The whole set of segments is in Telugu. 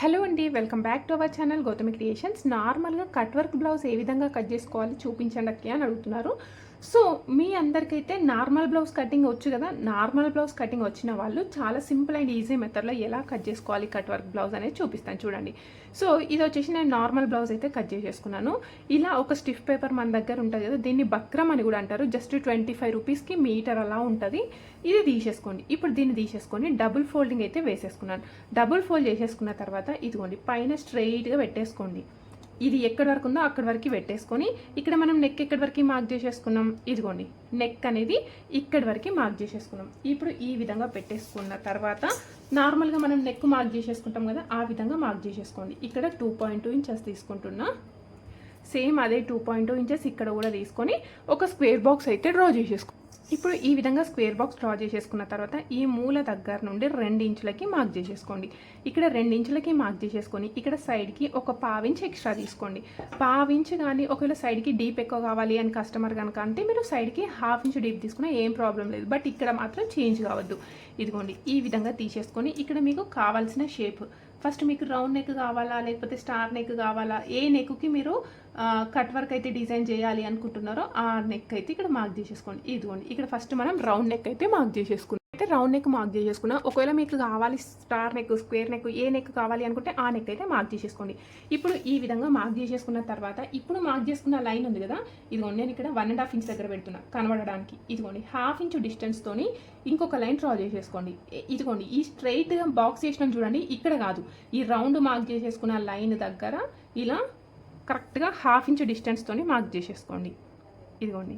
హలో అండి, welcome back to our channel Gautami creations. నార్మల్గా కట్ వర్క్ బ్లౌజ్ ఏ విధంగా కట్ చేసుకోవాలి చూపించండి అక్క అని అడుగుతున్నారు. సో మీ అందరికైతే నార్మల్ బ్లౌజ్ కటింగ్ వచ్చు కదా. నార్మల్ బ్లౌజ్ కటింగ్ వచ్చిన వాళ్ళు చాలా సింపుల్ అండ్ ఈజీ మెథడ్లో ఎలా కట్ చేసుకోవాలి కట్ వర్క్ బ్లౌజ్ అనేది చూపిస్తాను చూడండి. సో ఇది వచ్చేసి నేను నార్మల్ బ్లౌజ్ అయితే కట్ చేసేసుకున్నాను. ఇలా ఒక స్టిఫ్ పేపర్ మన దగ్గర ఉంటుంది కదా, దీన్ని బక్రం అని కూడా అంటారు. జస్ట్ 25 రూపీస్కి మీటర్ అలా ఉంటుంది. ఇది తీసేసుకోండి. ఇప్పుడు దీన్ని తీసేసుకొని డబుల్ ఫోల్డింగ్ అయితే వేసేసుకున్నాను. డబుల్ ఫోల్డ్ చేసేసుకున్న తర్వాత ఇదిగోండి పైన స్ట్రైట్గా పెట్టేసుకోండి. ఇది ఎక్కడి వరకు ఉందో అక్కడి వరకు పెట్టేసుకొని ఇక్కడ మనం నెక్ ఎక్కడి వరకు మార్క్ చేసేసుకున్నాం, ఇదిగోండి నెక్ అనేది ఇక్కడి వరకు మార్క్ చేసేసుకున్నాం. ఇప్పుడు ఈ విధంగా పెట్టేసుకున్న తర్వాత నార్మల్గా మనం నెక్ మార్క్ చేసేసుకుంటాం కదా, ఆ విధంగా మార్క్ చేసేసుకోండి. ఇక్కడ 2.2 ఇంచెస్ తీసుకుంటున్నా. సేమ్ అదే 2.2 ఇంచెస్ ఇక్కడ కూడా తీసుకొని ఒక స్క్వేర్ బాక్స్ అయితే డ్రా చేసేసుకో. ఇప్పుడు ఈ విధంగా స్క్వేర్ బాక్స్ డ్రా చేసేసుకున్న తర్వాత ఈ మూల దగ్గర నుండి 2 ఇంచులకి మార్క్ చేసేసుకోండి. ఇక్కడ 2 ఇంచులకి మార్క్ చేసేసుకొని ఇక్కడ సైడ్కి ఒక పావించి ఎక్స్ట్రా తీసుకోండి. పావించి కానీ ఒకవేళ సైడ్కి డీప్ ఎక్కువ కావాలి అని కస్టమర్ కనుక అంటే మీరు సైడ్కి ½ ఇంచు డీప్ తీసుకున్నా ఏం ప్రాబ్లం లేదు. బట్ ఇక్కడ మాత్రం చేంజ్ కావద్దు. ఇదిగోండి ఈ విధంగా తీసేసుకొని ఇక్కడ మీకు కావాల్సిన షేప్, ఫస్ట్ మీకు రౌండ్ నెక్ కావాలా లేకపోతే స్టార్ నెక్ కావాలా, ఏ నెక్కి మీరు కట్ వర్క్ అయితే డిజైన్ చేయాలి అనుకుంటున్నారో ఆ నెక్ అయితే ఇక్కడ మార్క్ చేసేసుకోండి. ఇదిగోండి ఇక్కడ ఫస్ట్ మనం రౌండ్ నెక్ అయితే మార్క్ చేసేసుకున్నాం. అయితే రౌండ్ నెక్ మార్క్ చేసేసుకున్నా. ఒకవేళ మీకు కావాలి స్టార్ నెక్, స్క్వేర్ నెక్, ఏ నెక్ కావాలి అనుకుంటే ఆ నెక్ అయితే మార్క్ చేసేసుకోండి. ఇప్పుడు ఈ విధంగా మార్క్ చేసేసుకున్న తర్వాత ఇప్పుడు మార్క్ చేసుకున్న లైన్ ఉంది కదా, ఇదిగోండి నేను ఇక్కడ 1.5 ఇంచ్ దగ్గర పెడుతున్నా కనబడడానికి. ఇదిగోండి ½ ఇంచు డిస్టెన్స్తోని ఇంకొక లైన్ డ్రా చేసేసుకోండి. ఇదిగోండి ఈ స్ట్రైట్గా బాక్స్ చేసినాం చూడండి, ఇక్కడ కాదు, ఈ రౌండ్ మార్క్ చేసేసుకున్న లైన్ దగ్గర ఇలా కరెక్ట్గా ½ ఇంచు డిస్టెన్స్తోని మార్క్ చేసేసుకోండి. ఇదిగోండి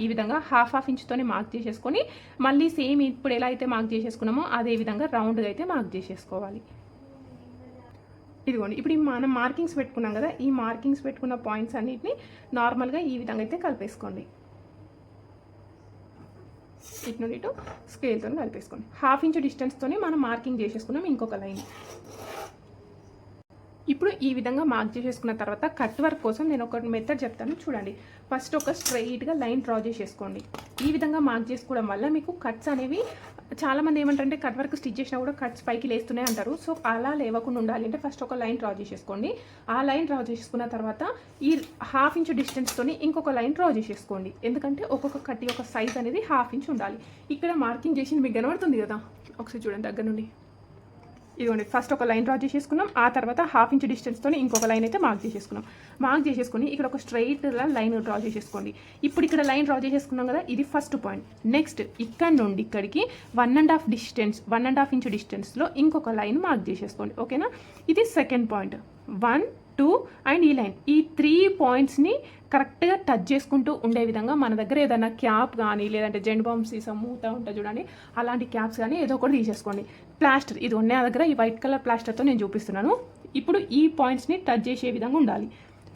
ఈ విధంగా ½ ఇంచుతోని మార్క్ చేసేసుకొని మళ్ళీ సేమ్ ఇప్పుడు ఎలా అయితే మార్క్ చేసేసుకున్నామో అదే విధంగా రౌండ్గా అయితే మార్క్ చేసేసుకోవాలి. ఇదిగోండి ఇప్పుడు మనం మార్కింగ్స్ పెట్టుకున్నాం కదా, ఈ మార్కింగ్స్ పెట్టుకున్న పాయింట్స్ అన్నిటిని నార్మల్గా ఈ విధంగా అయితే కలిపేసుకోండి. ఇటు నుండి ఇటు స్కేల్తో కలిపేసుకోండి. ½ ఇంచు డిస్టెన్స్తోని మనం మార్కింగ్ చేసేసుకున్నాం ఇంకొక లైన్. ఇప్పుడు ఈ విధంగా మార్క్ చేసేసుకున్న తర్వాత కట్ వర్క్ కోసం నేను ఒక మెథడ్ చెప్తాను చూడండి. ఫస్ట్ ఒక స్ట్రైట్గా లైన్ డ్రా చేసేసుకోండి. ఈ విధంగా మార్క్ చేసుకోవడం వల్ల మీకు కట్స్ అనేవి, చాలామంది ఏమంటారంటే కట్ వర్క్ స్టిచ్ చేసినా కూడా కట్స్ పైకి లేస్తూనే అంటారు. సో అలా లేవకుండా ఉండాలి అంటే ఫస్ట్ ఒక లైన్ డ్రా చేసేసుకోండి. ఆ లైన్ డ్రా చేసుకున్న తర్వాత ఈ ½ ఇంచు డిస్టెన్స్తోని ఇంకొక లైన్ డ్రా చేసేసుకోండి. ఎందుకంటే ఒక్కొక్క కట్ యొక్క సైజ్ అనేది ½ ఇంచు ఉండాలి. ఇక్కడ మార్కింగ్ చేసింది మీకు కనబడుతుంది కదా, ఒకసారి చూడండి దగ్గర నుండి. ఇదిగోండి ఫస్ట్ ఒక లైన్ డ్రా చేసేసుకున్నాం. ఆ తర్వాత ½ ఇంచు డిస్టెన్స్తో ఇంకొక లైన్ అయితే మార్క్ చేసేసుకున్నాం. మార్క్ చేసేసుకుని ఇక్కడ ఒక స్ట్రైట్ లైన్ డ్రా చేసేసుకోండి. ఇప్పుడు ఇక్కడ లైన్ డ్రా చేసేసుకున్నాం కదా, ఇది ఫస్ట్ పాయింట్. నెక్స్ట్ ఇక్కడ నుండి ఇక్కడికి 1.5 ఇంచు డిస్టెన్స్లో ఇంకొక లైన్ మార్క్ చేసేసుకోండి. ఓకేనా, ఇది సెకండ్ పాయింట్. 1, 2 అండ్ ఈ లైన్, ఈ 3 పాయింట్స్ని కరెక్ట్గా టచ్ చేసుకుంటూ ఉండే విధంగా మన దగ్గర ఏదైనా క్యాప్ కానీ లేదంటే జెండ్ బాంబ్ సీసా మూత ఉంటుంది చూడండి, అలాంటి క్యాప్స్ కానీ ఏదో ఒకటి తీసేసుకోండి. ప్లాస్టర్ ఇది ఉన్న దగ్గర ఈ వైట్ కలర్ ప్లాస్టర్తో నేను చూపిస్తున్నాను. ఇప్పుడు ఈ పాయింట్స్ని టచ్ చేసే విధంగా ఉండాలి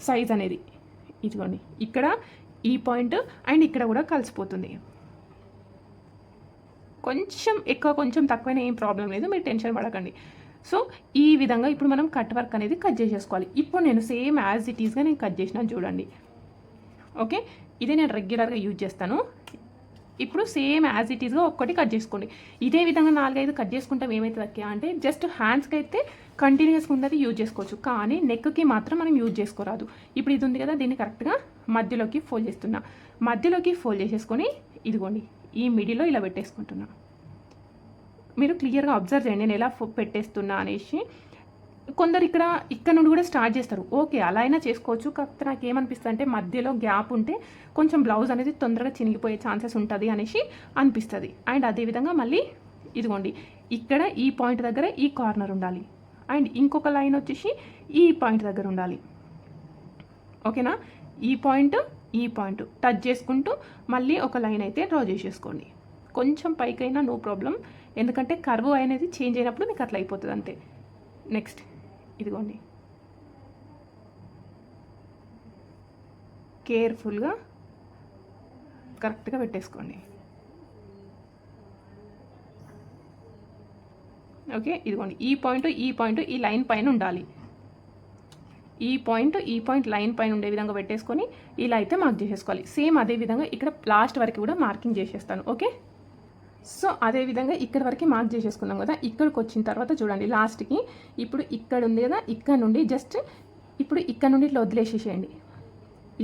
సైజ్ అనేది. ఇదిగోండి ఇక్కడ ఈ పాయింట్ అండ్ ఇక్కడ కూడా కలిసిపోతుంది. కొంచెం ఎక్కువ కొంచెం తక్కువైనా ఏం ప్రాబ్లం లేదు, మీరు టెన్షన్ పడకండి. సో ఈ విధంగా ఇప్పుడు మనం కట్ వర్క్ అనేది కట్ చేసేసుకోవాలి. ఇప్పుడు నేను సేమ్ యాజ్ ఇట్ ఈస్గా నేను కట్ చేసినాను చూడండి. ఓకే, ఇదే నేను రెగ్యులర్గా యూజ్ చేస్తాను. ఇప్పుడు సేమ్ యాజ్ ఇట్ ఈస్గా ఒక్కటి కట్ చేసుకోండి. ఇదే విధంగా 4-5 కట్ చేసుకుంటాం. ఏమవుతుంది అక్క అంటే జస్ట్ హ్యాండ్స్కి అయితే కంటిన్యూస్గా ఉన్నది యూజ్ చేసుకోవచ్చు, కానీ నెక్కి మాత్రం మనం యూజ్ చేసుకోరాదు. ఇప్పుడు ఇది ఉంది కదా, దీన్ని కరెక్ట్గా మధ్యలోకి ఫోల్డ్ చేస్తున్నా. మధ్యలోకి ఫోల్డ్ చేసేసుకొని ఇదిగోండి ఈ మిడిల్లో ఇలా పెట్టేసుకుంటున్నా. మీరు క్లియర్గా అబ్జర్వ్ చేయండి నేను ఎలా పెట్టేస్తున్నా అనేసి. కొందరు ఇక్కడ నుండి కూడా స్టార్ట్ చేస్తారు. ఓకే అలా అయినా చేసుకోవచ్చు. కాకపోతే నాకు ఏమనిపిస్తుంది అంటే మధ్యలో గ్యాప్ ఉంటే కొంచెం బ్లౌజ్ అనేది తొందరగా చినిగిపోయే ఛాన్సెస్ ఉంటుంది అనేసి అనిపిస్తుంది. అండ్ అదేవిధంగా మళ్ళీ ఇదిగోండి ఇక్కడ ఈ పాయింట్ దగ్గర ఈ కార్నర్ ఉండాలి అండ్ ఇంకొక లైన్ వచ్చేసి ఈ పాయింట్ దగ్గర ఉండాలి. ఓకేనా, ఈ పాయింట్ టచ్ చేసుకుంటూ మళ్ళీ ఒక లైన్ అయితే డ్రా చేసేసుకోండి. కొంచెం పైకైనా నో ప్రాబ్లం, ఎందుకంటే కర్వ్ అనేది చేంజ్ అయినప్పుడు మీకు అట్లా అయిపోతుంది అంతే. నెక్స్ట్ ఇదిగోండి కేర్ఫుల్గా కరెక్ట్గా పెట్టేసుకోండి. ఓకే, ఇదిగోండి ఈ పాయింట్ ఈ లైన్ పైన ఉండాలి. ఈ పాయింట్ లైన్ పైన ఉండే విధంగా పెట్టేసుకొని ఇలా అయితే మార్క్ చేసేసుకోవాలి. సేమ్ అదే విధంగా ఇక్కడ లాస్ట్ వరకు కూడా మార్కింగ్ చేసేస్తాను. ఓకే, సో అదేవిధంగా ఇక్కడ వరకు మార్క్ చేసేసుకున్నాం కదా. ఇక్కడికి వచ్చిన తర్వాత చూడండి లాస్ట్కి ఇప్పుడు ఇక్కడ ఉంది కదా, ఇక్కడ నుండి జస్ట్ ఇప్పుడు ఇక్కడ నుండి ఇట్లా వదిలేసేసేయండి,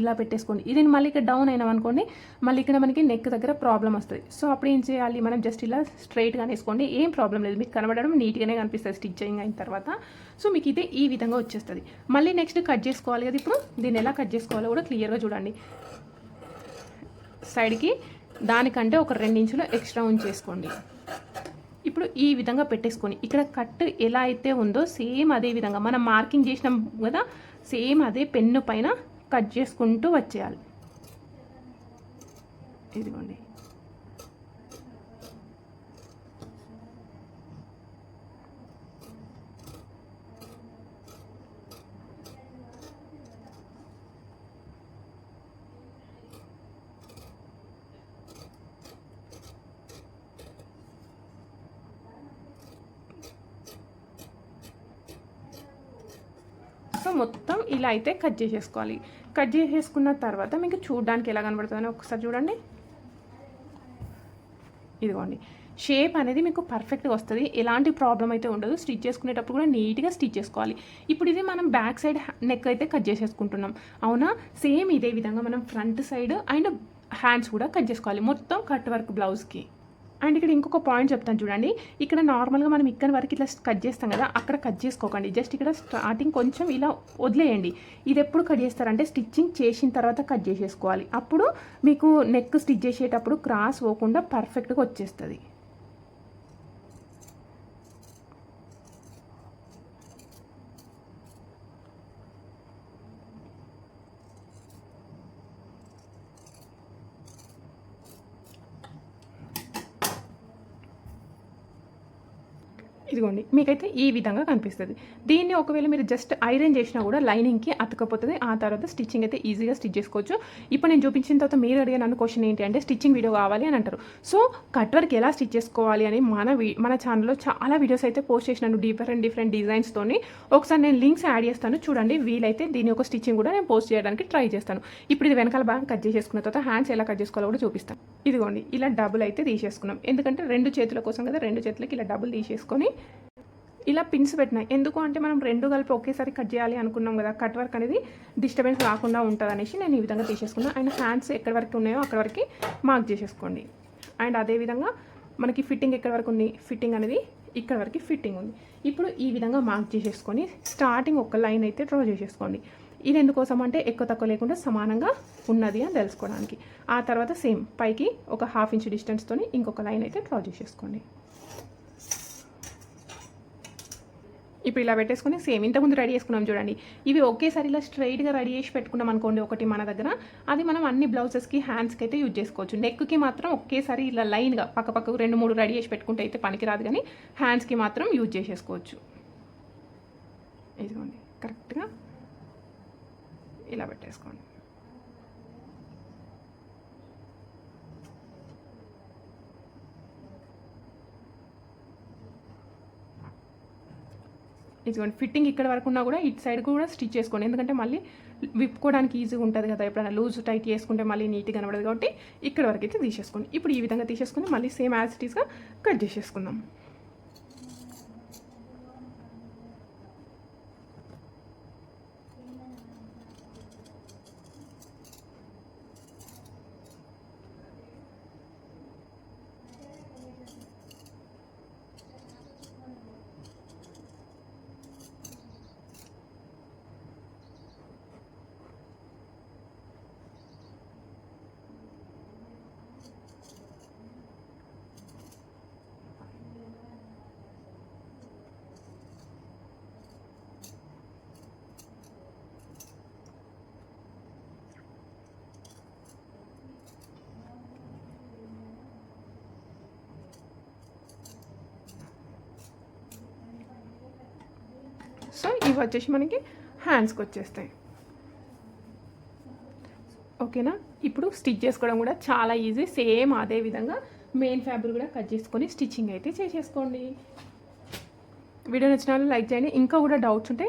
ఇలా పెట్టేసుకోండి. ఇది మళ్ళీ ఇక్కడ డౌన్ అయినాం అనుకోండి, మళ్ళీ ఇక్కడ మనకి నెక్ దగ్గర ప్రాబ్లం వస్తుంది. సో అప్పుడు ఏం చేయాలి, మనం జస్ట్ ఇలా స్ట్రైట్గా వేసుకోండి, ఏం ప్రాబ్లం లేదు, మీకు కనబడడం నీట్గానే కనిపిస్తుంది స్టిచ్చింగ్ అయిన తర్వాత. సో మీకు ఇదే ఈ విధంగా వచ్చేస్తుంది. మళ్ళీ నెక్స్ట్ కట్ చేసుకోవాలి కదా. ఇప్పుడు దీన్ని ఎలా కట్ చేసుకోవాలో కూడా క్లియర్గా చూడండి. సైడ్కి దానికంటే ఒక 2 ఇంచులు ఎక్స్ట్రా ఉంచేసుకోండి. ఇప్పుడు ఈ విధంగా పెట్టేసుకొని ఇక్కడ కట్ ఎలా అయితే ఉందో సేమ్ అదే విధంగా మనం మార్కింగ్ చేసినాం కదా, సేమ్ అదే పెన్ను పైన కట్ చేసుకుంటూ వచ్చేయాలి. ఇదిగోండి. సో మొత్తం ఇలా అయితే కట్ చేసేసుకోవాలి. కట్ చేసేసుకున్న తర్వాత మీకు చూడడానికి ఎలా కనబడుతుందని ఒకసారి చూడండి. ఇదిగోండి, షేప్ అనేది మీకు పర్ఫెక్ట్గా వస్తుంది, ఎలాంటి ప్రాబ్లం అయితే ఉండదు. స్టిచ్ చేసుకునేటప్పుడు కూడా నీట్గా స్టిచ్ చేసుకోవాలి. ఇప్పుడు ఇది మనం బ్యాక్ సైడ్ నెక్ అయితే కట్ చేసేసుకుంటున్నాం అవునా. సేమ్ ఇదే విధంగా మనం ఫ్రంట్ సైడ్ అండ్ హ్యాండ్స్ కూడా కట్ చేసుకోవాలి, మొత్తం కట్ వర్క్ బ్లౌజ్కి. అండ్ ఇక్కడ ఇంకొక పాయింట్ చెప్తాను చూడండి. ఇక్కడ నార్మల్గా మనం ఇక్కడ వరకు ఇట్లా కట్ చేస్తాం కదా, అక్కడ కట్ చేసుకోకండి. జస్ట్ ఇక్కడ స్టార్టింగ్ కొంచెం ఇలా వదిలేయండి. ఇది ఎప్పుడు కట్ చేస్తారంటే స్టిచ్చింగ్ చేసిన తర్వాత కట్ చేసేసుకోవాలి. అప్పుడు మీకు నెక్ స్టిచ్ చేసేటప్పుడు క్రాస్ పోకుండా పర్ఫెక్ట్గా వచ్చేస్తుంది. ఇదిగోండి, మీకైతే ఈ విధంగా కనిపిస్తుంది. దీన్ని ఒకవేళ మీరు జస్ట్ ఐరన్ చేసినా కూడా లైనింగ్కి అతకపోతుంది. ఆ తర్వాత స్టిచ్చింగ్ అయితే ఈజీగా స్టిచ్ చేసుకోవచ్చు. ఇప్పుడు నేను చూపించిన తర్వాత మీరు అడిగిన నన్ను క్వశ్చన్ ఏంటి అంటే స్టిచ్చింగ్ వీడియో కావాలి అని అంటారు. సో కట్ వర్క్ ఎలా స్టిచ్ చేసుకోవాలి అని మన ఛానల్లో చాలా వీడియోస్ అయితే పోస్ట్ చేసినాను డిఫరెంట్ డిజైన్స్తోని. ఒకసారి నేను లింక్స్ యాడ్ చేస్తాను చూడండి. వీలైతే దీని ఒక స్టిచ్చింగ్ కూడా నేను పోస్ట్ చేయడానికి ట్రై చేస్తాను. ఇప్పుడు ఇది వెనకాల బాగా కట్ చేసేసుకున్న తర్వాత హ్యాండ్స్ ఎలా కట్ చేసుకోవాలో కూడా చూపిస్తాను. ఇదిగోండి, ఇలా డబుల్ అయితే తీసేసుకున్నాం. ఎందుకంటే 2 చేతుల కోసం కదా, 2 చేతులకి ఇలా డబుల్ తీసేసుకొని ఇలా పిన్స్ పెట్టినాయి. ఎందుకు అంటే మనం 2 కలిపి ఒకేసారి కట్ చేయాలి అనుకున్నాం కదా, కట్ వర్క్ అనేది డిస్టర్బెన్స్ రాకుండా ఉంటుంది అనేసి నేను ఈ విధంగా తీసేసుకున్నాను. అండ్ హ్యాండ్స్ ఎక్కడి వరకు ఉన్నాయో అక్కడ వరకు మార్క్ చేసేసుకోండి. అండ్ అదేవిధంగా మనకి ఫిట్టింగ్ ఎక్కడి వరకు ఉంది, ఫిట్టింగ్ అనేది ఇక్కడ వరకు ఫిట్టింగ్ ఉంది. ఇప్పుడు ఈ విధంగా మార్క్ చేసేసుకొని స్టార్టింగ్ ఒక లైన్ అయితే డ్రా చేసేసుకోండి. ఇది ఎందుకోసం అంటే ఎక్కువ తక్కువ లేకుండా సమానంగా ఉన్నది అని తెలుసుకోవడానికి. ఆ తర్వాత సేమ్ పైకి ఒక 1/2 ఇంచ్ డిస్టెన్స్తో ఇంకొక లైన్ అయితే డ్రా చేసేసుకోండి. ఇప్పుడు ఇలా పెట్టేసుకొని సేమ్ ఇంతకుముందు రెడీ చేసుకున్నాం చూడండి. ఇవి ఒకేసారి ఇలా స్ట్రైట్గా రెడీ చేసి పెట్టుకున్నాం అనుకోండి ఒకటి మన దగ్గర, అది మనం అన్ని బ్లౌజెస్కి హ్యాండ్స్కి అయితే యూజ్ చేసుకోవచ్చు. నెక్కి మాత్రం ఒకేసారి ఇలా లైన్గా పక్కకు 2-3 రెడీ చేసి పెట్టుకుంటే అయితే పనికిరాదు, కానీ హ్యాండ్స్కి మాత్రం యూజ్ చేసేసుకోవచ్చు. ఇదిగోండి, కరెక్ట్గా ఇలా పెట్టేసుకోండి. ఇదిగోండి, ఫిట్టింగ్ ఇక్కడ వరకు ఉన్నా కూడా ఇటు సైడ్ కూడా స్టిచ్ చేసుకోండి. ఎందుకంటే మళ్ళీ విప్పుకోవడానికి ఈజీగా ఉంటుంది కదా, ఎప్పుడైనా లూజ్ టైట్ చేసుకుంటే మళ్ళీ నీట్గా కనబడదు. కాబట్టి ఇక్కడ వరకు అయితే తీసేసుకోండి. ఇప్పుడు ఈ విధంగా తీసేసుకొని మళ్ళీ సేమ్ యాజ్ ఇట్ ఈస్గా కట్ చేసేసుకుందాం. సో ఇవి వచ్చేసి మనకి హ్యాండ్స్కి వచ్చేస్తాయి. ఓకేనా. ఇప్పుడు స్టిచ్ చేసుకోవడం కూడా చాలా ఈజీ. సేమ్ అదే విధంగా మెయిన్ ఫ్యాబ్రిక్ కూడా కట్ చేసుకొని స్టిచ్చింగ్ అయితే చేసేసుకోండి. వీడియో నచ్చిన వాళ్ళు లైక్ చేయండి. ఇంకా కూడా డౌట్స్ ఉంటే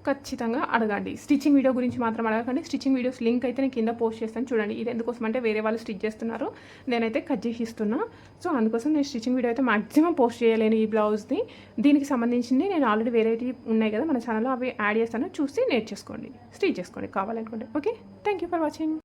ఖచ్చితంగా అడగండి. స్టిచ్చింగ్ వీడియో గురించి మాత్రం అడగకండి. స్టిచ్చింగ్ వీడియోస్ లింక్ అయితే నేను కింద పోస్ట్ చేస్తాను చూడండి. ఇది ఎందుకోసం అంటే వేరే వాళ్ళు స్టిచ్ చేస్తున్నారు, నేనైతే కట్ చేసి ఇస్తున్నా. సో అందుకోసం నేను స్టిచ్చింగ్ వీడియో అయితే మాక్సిమం పోస్ట్ చేయలేను ఈ బ్లౌజ్ది. దీనికి సంబంధించింది నేను ఆల్రెడీ వేరేటి ఉన్నాయి కదా మన ఛానల్లో, అవి యాడ్ చేస్తాను, చూసి నేర్చేసుకోండి, స్టిచ్ చేసుకోండి కావాలనుకుంటే. Okay, thank you for watching.